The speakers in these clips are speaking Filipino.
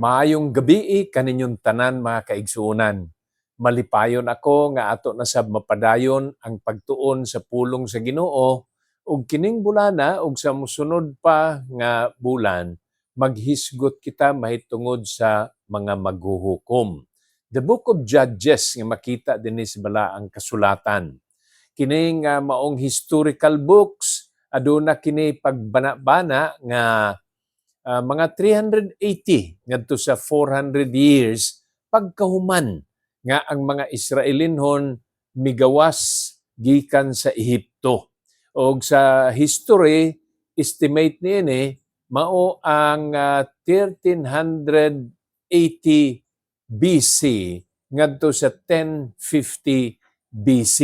Maayong gabi kaninyong tanan mga kaigsuonan. Malipayon ako nga ato na sab mapadayon ang pagtuon sa pulong sa Ginoo ug kining bulana ug sa mosunod pa nga bulan maghisgot kita mahitungod sa mga maghuhukom. The Book of Judges nga makita dinhi sa balaang kasulatan. Kini nga maong historical books aduna kini pagbana-bana nga mga 380 ngadto sa 400 years pagkahuman nga ang mga Israelinhon migawas gikan sa Ehipto. Og sa history estimate niini mao ang 1380 BC ngadto sa 1050 BC.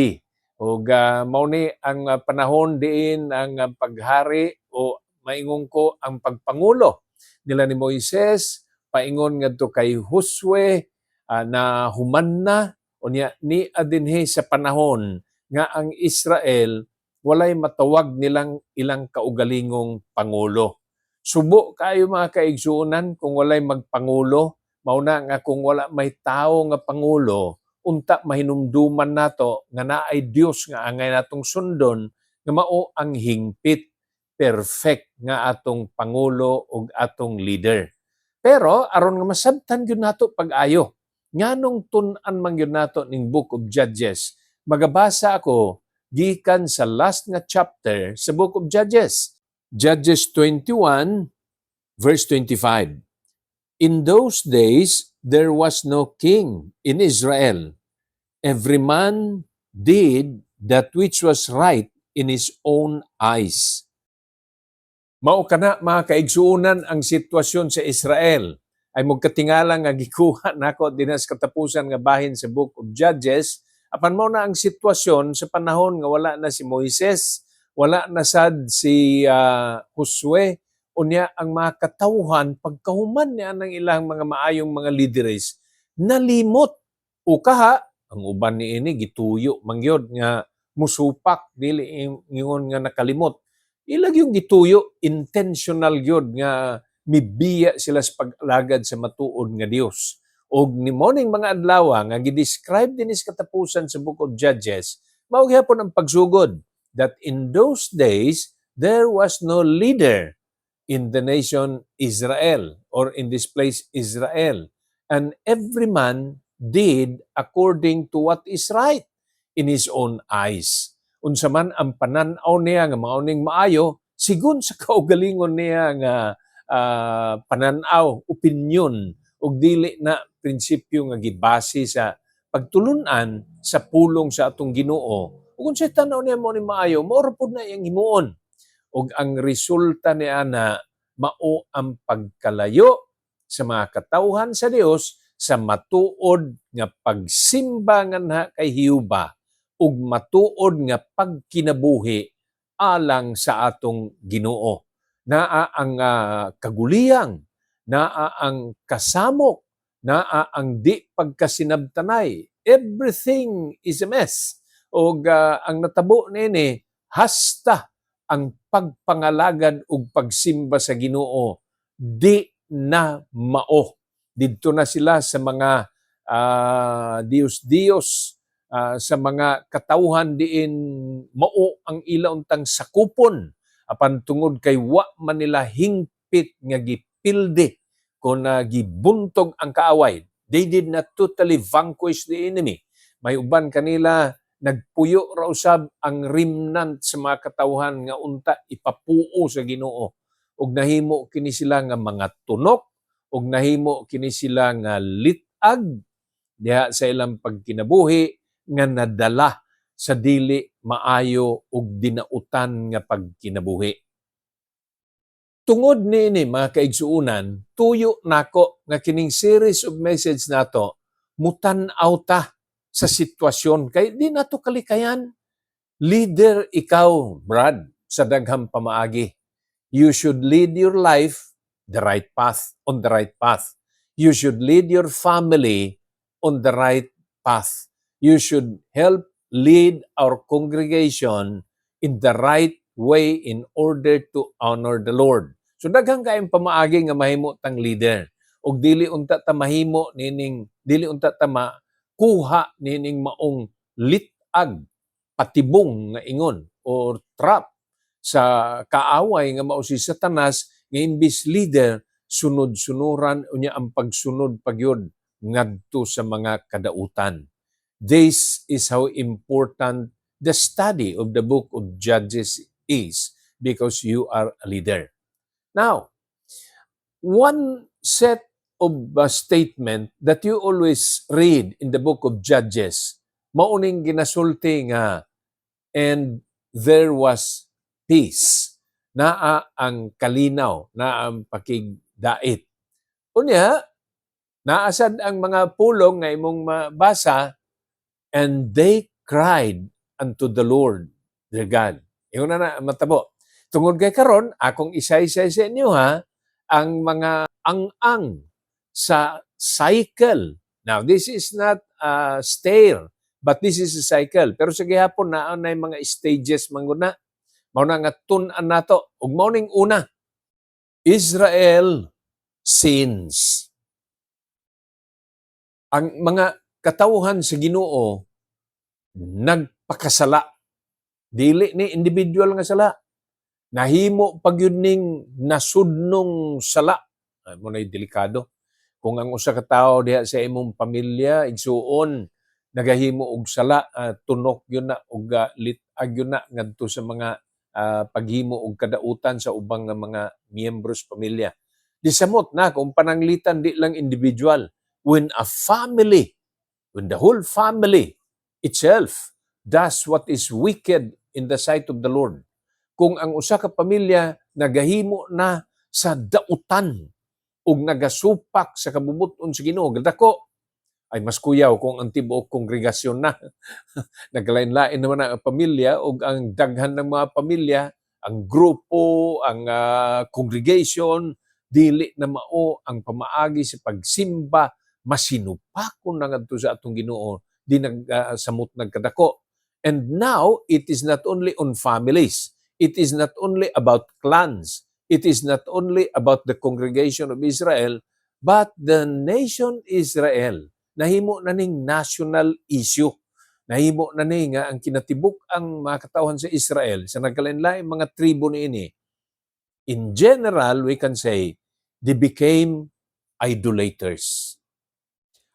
Og mao ni ang panahon diin ang paghari o maingon ko ang pagpangulo nila ni Moises, paingon ngadto kay Josue na human na unya ni adinhi sa panahon nga ang Israel walay matawag nilang ilang kaugalingong pangulo. Subo kayo mga kaigsuonan kung walay magpangulo, mao na nga kung wala may tao nga pangulo, unta mahinumduman nato nga naay Dios nga angay natong sundon nga mao ang hingpit perfect nga atong pangulo ug atong leader. Pero aron nga masabtan gyud nato pag-ayo, nganong tun-an man gyud nato ning Book of Judges, magabasa ako gikan sa last nga chapter sa Book of Judges. Judges 21 verse 25. In those days there was no king in Israel. Every man did that which was right in his own eyes. Mao kana mga kaigsuonan ang sitwasyon sa Israel. Ay magkatingala nga gikuha nako dinas katapusan nga bahin sa Book of Judges, apan mao na ang sitwasyon sa panahon nga wala na si Moises, wala na sad si Josue, unya ang mga katawhan pagkahuman niya ng ilang mga maayong mga leaders nalimot. Ukaha ang uban niini gituyo mangyod nga musupak dili ingon nga nakalimot. Ilag yung gituyo, intentional yun nga mibiya sila sa pag-alagad sa matuod nga Dios. Og ni morning mga adlaw nga gi-describe din is katapusan sa Book of Judges, mao gyapon ang pagsugod that in those days there was no leader in the nation Israel or in this place Israel, and every man did according to what is right in his own eyes. Unsa man ang panan-aw niya nga maoning maayo, sigun sa kaugalingon niya nga panan-aw, opinyon, ug dili na prinsipyo nga gibase sa pagtulunan sa pulong sa atong Ginoo. Ug kung sa tanaw niya maoning maayo, mao pud na iyang himuon. Ug ang resulta niya na mao ang pagkalayo sa mga katawhan sa Dios sa matuod nga pagsimba nga kay Jehova ug matuod nga pagkinabuhi alang sa atong Ginoo. Naa ang kaguliyang, naa ang kasamok, naa ang di pagkasinabtanay. Everything is a mess. Ug ang natabo nini hasta ang pagpangalagad ug pagsimba sa Ginoo di na mao. Didto na sila sa mga Dios-Dios, sa mga katawhan diin mao ang ilauntang sakupon apan tungod kay wa man nila hingpit nga gipilde kun gibuntog ang kaaway. They did not totally vanquish the enemy. May uban kanila nagpuyo ra usab ang remnant sa mga katawhan nga unta ipapuo sa Ginoo ug nahimo kini sila nga mga tunok ug nahimo kini sila nga litag diha sa ilang pagkinabuhi nga nadala sa dili maayo ug dinautan nga pagkinabuhi. Tungod niini mga kaigsuonan, tuyo nako nga kining series of message nato mutan-aw ta sa sitwasyon kay di nato kalikayan. Leader ikaw, Brad, sa daghang pamaagi. You should lead your life the right path, on the right path. You should lead your family on the right path. You should help lead our congregation in the right way in order to honor the Lord. So daghang kayong pamaagi nga mahimo tang leader. ug dili unta ta mahimo nining dili unta ta makuha nining maong litag patibong nga ingon or trap sa kaaway nga mao si Satanas nga imbis leader sunod-sunuran unya ang pagsunod pagyud ngadto sa mga kadautan. This is how important the study of the book of Judges is because you are a leader. Now, one set of statement that you always read in the book of Judges, mauning ginasulti nga, and there was peace. Naa ang kalinaw, naa ang pakigdait. Unya, naasad ang mga pulong nga imong mabasa, and they cried unto the Lord their God. Ingon na matabo. Tungod kay karon, akong isa-isa sa inyo ha, ang mga ang-ang sa cycle. Now, this is not a stair, but this is a cycle. Pero sa gihapon na mga stages manguna. Mao na nga tun-an nato. Ug mao ning una, Israel sins. Ang mga katawhan sa Ginoo nagpakasala. Dili ni individual nga sala. Nahimo pagyud ning nasudnong sala. Mo na delikado. Kung ang usa ka tawo diha sa imong pamilya igsuon nagahimo og sala, tunok yun na og litag yun na ngadto sa mga paghimo og kadautan sa ubang nga mga miyembros pamilya. Disamot na kung pananglitan di lang individual. When a family, when the whole family itself does what is wicked in the sight of the Lord, kung ang usa ka pamilya nagahimo na sa dautan ug nagasupak sa kabubuton sa Ginoo, dako ay mas kuyaw kung ang tibuok kongregasyon na naglain-lain naman ang pamilya ug ang daghan ng mga pamilya, ang grupo, ang congregation dili na mao ang pamaagi sa pagsimba, masinupakon na ngadto sa atong Ginoo, di samot nagkadako. And now it is not only on families, it is not only about clans, it is not only about the congregation of Israel, but the nation Israel. Nahimo na ning national issue. Nahimo na ni nga ang kinatibuk ang mga katawhan sa Israel sa nagkalain-lain mga tribo niini. In general, we can say, they became idolaters.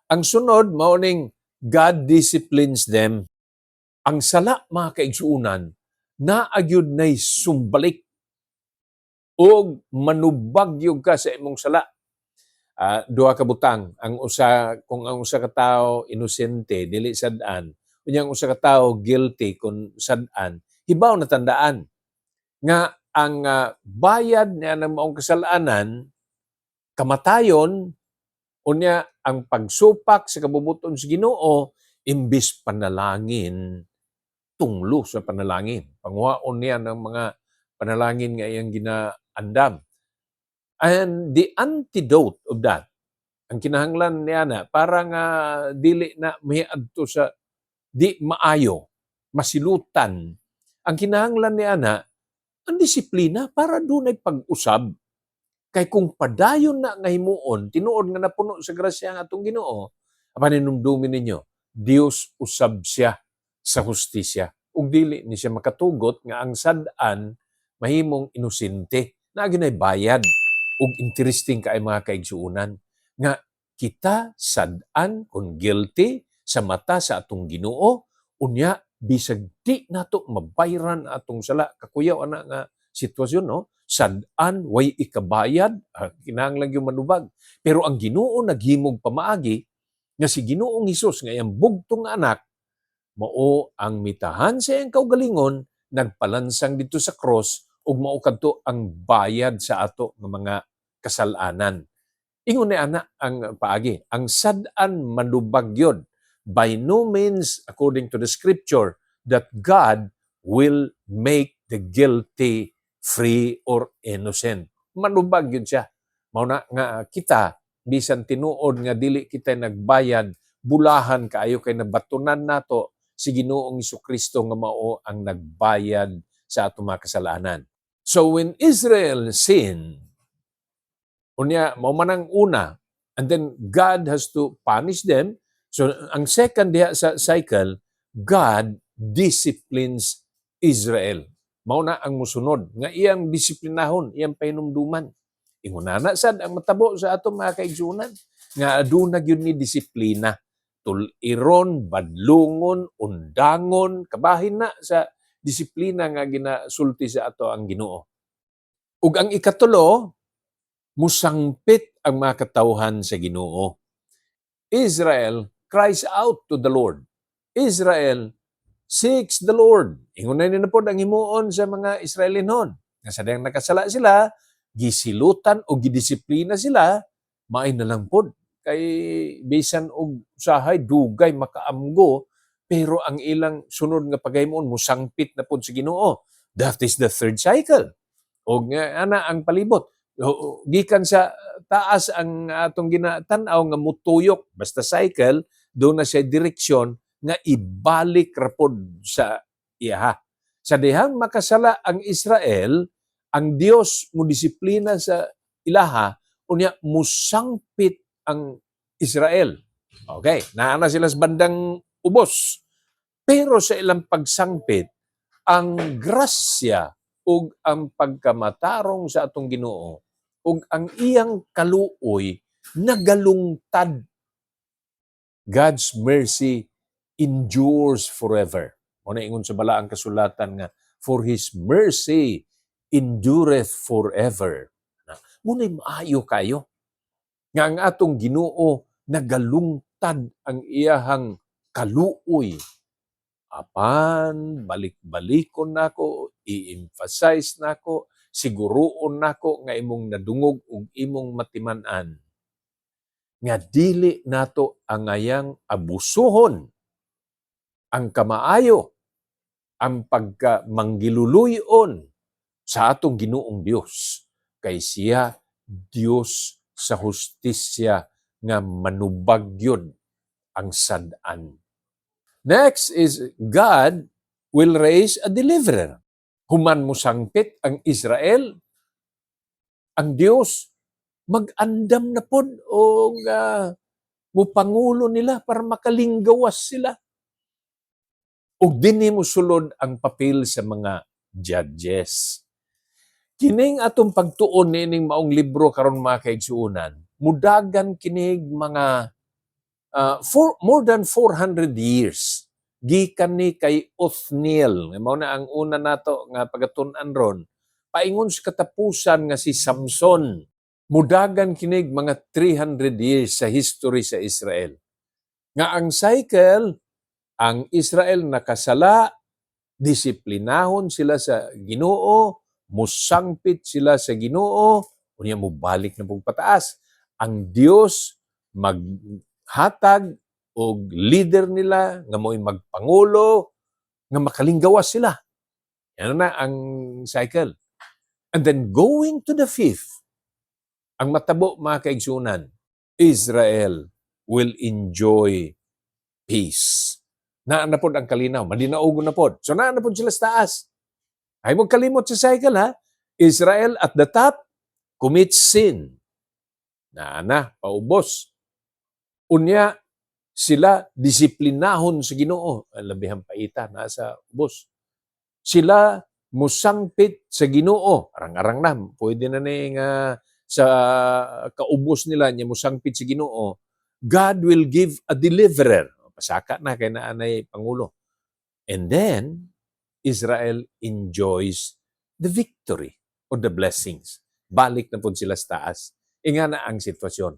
Ang sunod, mauning God disciplines them. Ang sala, mga kaigsuunan, naagyud na'y sumbalik o manubag yung ka sa imong sala. Duha ka butang, kung ang usa ka tawo inosente dili sad-an, unyang usa ka tawo guilty kung sad-an, hibaw na tandaan nga ang bayad niya ng maong kasalanan kamatayon, unya ang pagsupak sa kabubuton sa Ginoo imbis panalangin, tunglo sa panalangin, panguhaon niya ng mga panalangin nga iyang ginaandam. And the antidote of that, ang kinahanglan niya na, parang dili na miadto sa di maayo, masilutan. Ang kinahanglan niya na, ang disiplina para dunay pag-usab. Kay kung padayon na nga himuon, tinuod nga napuno sa grasya nga atong Ginoo, paninumdumin ninyo, Dios usab siya sa hustisya. Ug dili ni siya makatugot nga ang sad-an mahimong inosente na ginay bayad. Ug interesting kaay mga kaigsuunan nga kita sad-an kung guilty sa mata sa atong Ginoo, unya bisag di nato mabayran atong sala, kakuyaw ana nga sitwasyon, no? Sad-an way ikabayad, kinahanglan gyud manubag. Pero ang Ginoo naghimog pamaagi nga si Ginoong Hesus nga iyang bugtong anak mao ang mitahan sa iyang kaugalingon, nagpalansang dito sa cross ug mao kadto ang bayad sa ato nga mga kasalanan. Ingon ni ana ang paagi, ang sad-an manubag yun. By no means, according to the scripture, that God will make the guilty free or innocent. Manubag yun siya. Mao na nga kita, bisan tinuod nga dili kita nagbayad, bulahan kaayo kay nabatunan nato si Ginoong Jesucristo nga mao ang nagbayad sa ato mga kasalanan. So when Israel sinned, unya, mao man ang una, And then God has to punish them. So ang second diha sa cycle, God disciplines Israel. Mao na ang musunod nga iyang disiplinahon, iyang pahinumduman. Ingunana sad ang matabo sa ato mga kaigsunan nga aduna gyud ni disiplina. Tuliron, badlungon, undangon, kabahin na sa disiplina nga ginasulti sa ato ang Ginoo. Ug ang ikatulo, musangpit ang mga katawhan sa Ginoo. Israel cries out to the Lord. Israel seeks the Lord. Ingon na po ang himuon sa mga Israelinon. Nga sa dayang nakasala sila, gisilutan o gidisiplina sila, maay na lang po. Kay bisan og usahay dugay makaamgo, pero ang ilang sunod nga pagaymoon musangpit na pud sa Ginoo. That is the third cycle. O nga ana ang palibot. Gikan sa taas ang atong ginatanaw nga mutuyok basta cycle, do na siya direksyon nga ibalik rapod sa iha. Sa dihang makasala ang Israel, ang Dios mo disiplina sa ilaha, unya musangpit ang Israel. Okay, naana sila sa bandang ubos. Pero sa ilang pagsangpit, ang grasya ug ang pagkamatarong sa atong Ginoo ug ang iyang kaluoy nagalungtad. God's mercy endures forever. Mao na ingon sa balaang kasulatan nga, for His mercy endureth forever. Muna'y maayo kayo nga ang atong Ginoo nagalungtad ang iyahang kaluoy. Apan balik-balikon nako, i-emphasize nako, siguroon nako nga imong nadungog ug imong matiman-an nga dili nato angayang abusuhon ang kamaayo, ang pagkamanggiluluyon sa atong Ginoong Dios, kay siya Dios sa hustisya nga manubagyod ang sad-an. Next is God will raise a deliverer. Human mo sangpit ang Israel, ang Dios mag-andam na pod o mupangulo nila para makalinggawas sila. Ug dinhi mo sulod ang papel sa mga judges. Kining atong pagtuon nining maong libro karon mga kaigsuonan, mudagan kinig mga more than 400 years. Gikan ni kay Othniel, mao na ang una nato nga pagatun-an ron. Paingon sa katapusan nga si Samson. Mudagan kinig mga 300 years sa history sa Israel. Nga ang cycle, ang Israel nakasala, disiplinahon sila sa Ginoo, musangpit sila sa Ginoo, unya mo balik na pagpataas. Ang Dios maghatag o leader nila nga mo'y magpangulo nga makalinggawas sila. Yan na ang cycle. And then going to the fifth, ang matabo mga kaigsunan, Israel will enjoy peace. Naan na po ang kalinaw, madinaugon na po. So naan na po sila sa taas. Ay mo kalimot sa cycle ha. Israel at the top commits sin. Naan paubos. Unya, sila disiplinahon sa Ginoo. Labihang paita, nasa ubos. Sila musangpit sa Ginoo. Arang-arang na, pwede na sa kaubos nila niya musangpit sa Ginoo. God will give a deliverer. Pasaka na kay naanay Pangulo. And then, Israel enjoys the victory or the blessings. Balik na po sila sa taas. Inga na ang sitwasyon.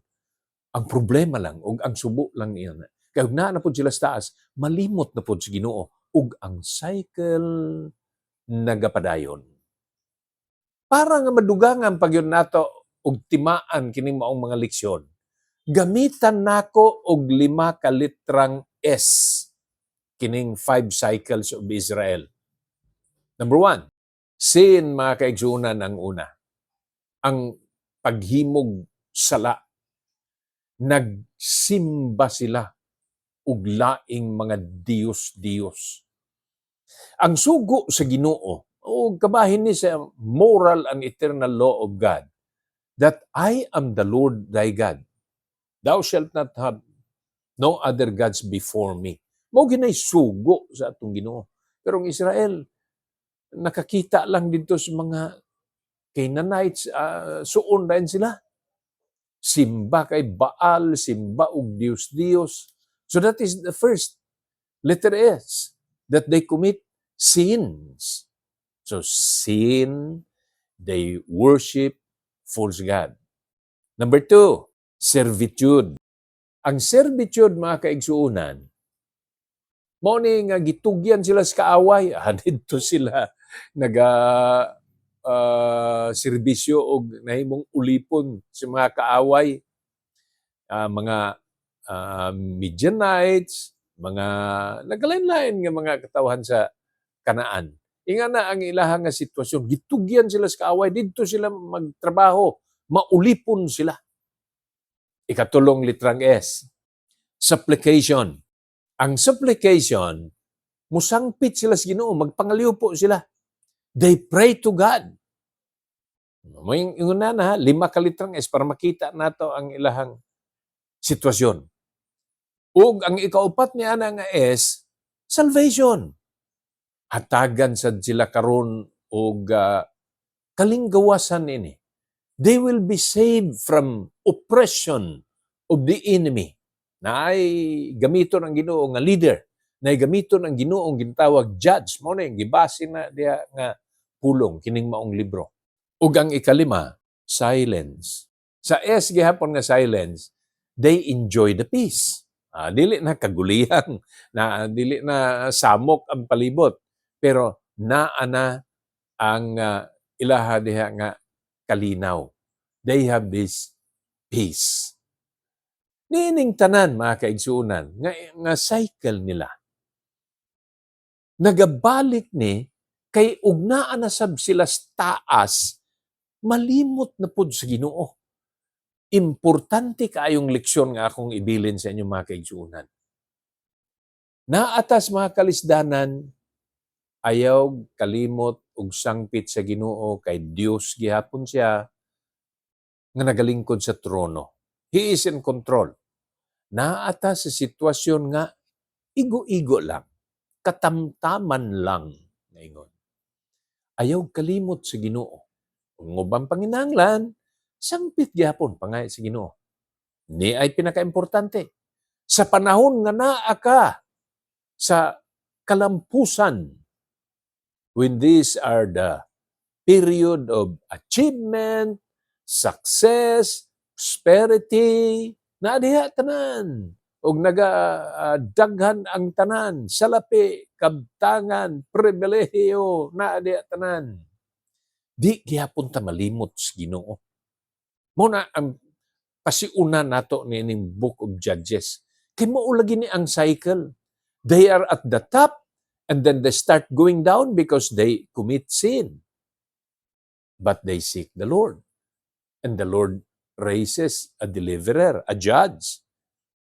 Ang problema lang, ug ang subo lang iyan. Kaya na po sila sa taas, malimot na po sa Ginoo. Ug ang cycle nagapadayon. Para nga madugangan pag yun nato og timaan kining maong mga leksyon, gamitan nako og 5 ka litrang S kining 5 cycles of Israel. Number 1, sin mga kaigsunan ang una. Ang paghimog sala. Nagsimba sila og laing mga Diyos-Diyos. Ang sugo sa Ginoo, o kabahin ni sa moral and eternal law of God, that I am the Lord thy God, Thou shalt not have no other gods before me. Mao ginay sugo sa atong Ginoo. Pero ang Israel, nakakita lang dito sa mga Canaanites, suon rin sila. Simba kay Baal, simba og Diyos-Diyos. So that is the first, letter S, that they commit sins. So sin, they worship false God. Number 2, servitude. Ang servitude, mga kaigsuunan, mao ni nga gitugyan sila sa kaaway, dito sila naga serbisyo og nahimong ulipon sa mga kaaway, mga Midianites, mga nagalain-lain nga mga katawhan sa Kanaan. Inga na ang ilahang nga sitwasyon, gitugyan sila sa kaaway, dito sila magtrabaho, maulipon sila. Ikatulong, litrang S, supplication. Ang supplication, musangpit sila sa Ginoo, magpangaliw po sila. They pray to God. May una na, 5 ka litrang S para makita nato ang ilahang sitwasyon. Ug ang ikaupat niya na nga S, salvation. Hatagan sad sila karon og kalinggawasan ini. They will be saved from oppression of the enemy. Naay gamiton ang Ginoo nga leader, naay gamiton ang Ginoo ang gintawag judge, mo na yung gibase na diha nga pulong kining maong libro. Ug ang ikalima, silence. Sa S gihapon nga silence, they enjoy the peace. Dili na kagulihan, na dili na samok ang palibot, pero naa na ang ilaha diha nga kalinaw. They have this peace. Nining tanan, mga kaigsuunan, nga cycle nila. Nagabalik ni, kay ugnaan na sab sila sa taas, malimot na pud sa Ginoo. Importante kaayong leksyon nga akong ibilin sa inyo, mga kaigsuunan. Naatas, mga kalisdanan, ayaw kalimot ug sangpit sa Ginoo, kay Dios gihapon siya nga nagalingkod sa trono. He is in control. Naata sa sitwasyon nga igo-igo lang, katamtaman lang ngayon. Ayaw kalimot sa Ginoo. Kung ubang panginahanglan, sangpit gyapon pangay sa Ginoo. Ni ay pinakaimportante. Sa panahon nga naa ka sa kalampusan, when these are the period of achievement, success, prosperity, na diha tanan. Og nagadaghan ang tanan, salapi, kabtangan, pribilehiyo, na diha tanan. Di gihapon ta malimot sa Ginoo. Muna ang pasiuna nato nining Book of Judges. Kay mao lagi ni ang cycle. They are at the top and then they start going down because they commit sin. But they seek the Lord. And the Lord raises a deliverer, a judge.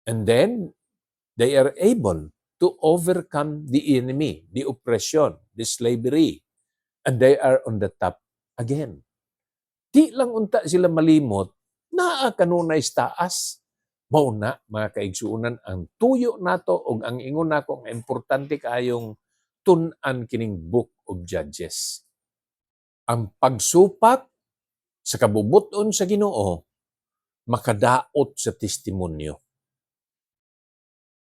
And then, they are able to overcome the enemy, the oppression, the slavery. And they are on the top again. Di lang unta sila malimot, naa kanunay sa taas. Mauna, mga kaigsuunan, ang tuyo nato o ang ingon nako nga importante kayong tun-an kining Book of Judges. Ang pagsupak sa kabubuton sa Ginoo, makadaot sa testimonyo.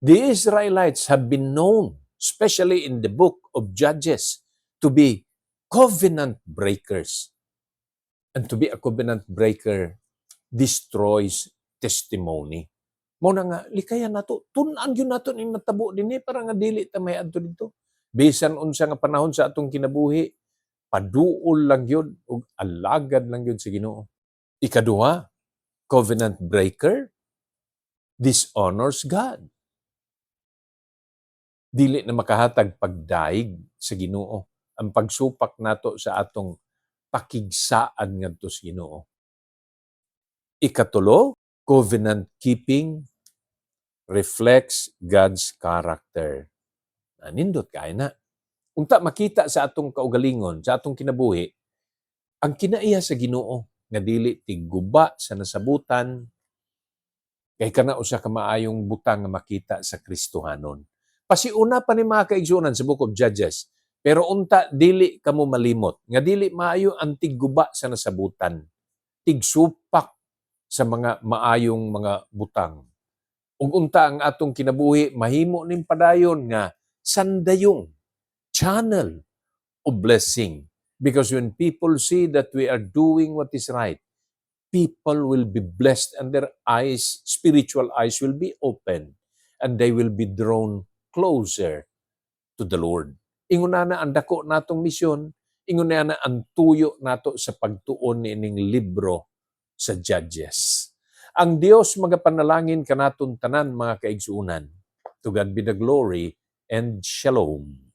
The Israelites have been known, especially in the Book of Judges, to be covenant breakers. And to be a covenant breaker destroys testimony. Muna nga, likayan nato, tunan yun nato ning natabo din para nga dili ta may adto dito. Bisan unsa nga panahon sa atong kinabuhi, paduol lang yun, o alagad lang yun sa Ginoo. Ikaduha, covenant breaker dishonors God. Dili na makahatag pagdaig sa Ginoo. Ang pagsupak nato sa atong pakigsaan ngadto sa Ginoo. Ikatulo, covenant keeping reflects God's character. Nindot kay na. Unta makita sa atong kaugalingon, sa atong kinabuhi, ang kinaiya sa Ginoo nga dili tigguba sa nasabutan, Kay kana usa ka maayong butang nga makita sa Kristohanon. Pasiuna pa ni mga kaigsunan sa Book of Judges, pero unta dili kamo malimot nga dili maayo ang tigguba sa nasabutan, tigsupak sa mga maayong mga butang. Ug unta ang atong kinabuhi mahimo ning padayon nga sandayong channel of blessing. Because when people see that we are doing what is right, people will be blessed and their eyes, spiritual eyes will be open and they will be drawn closer to the Lord. Ingon na ang dako natong misyon, ingon na ang tuyo nato sa pagtuon nining libro sa Judges. Ang Dios magapanalangin kanaton tanan mga kaigsuunan. To God be the glory and shalom.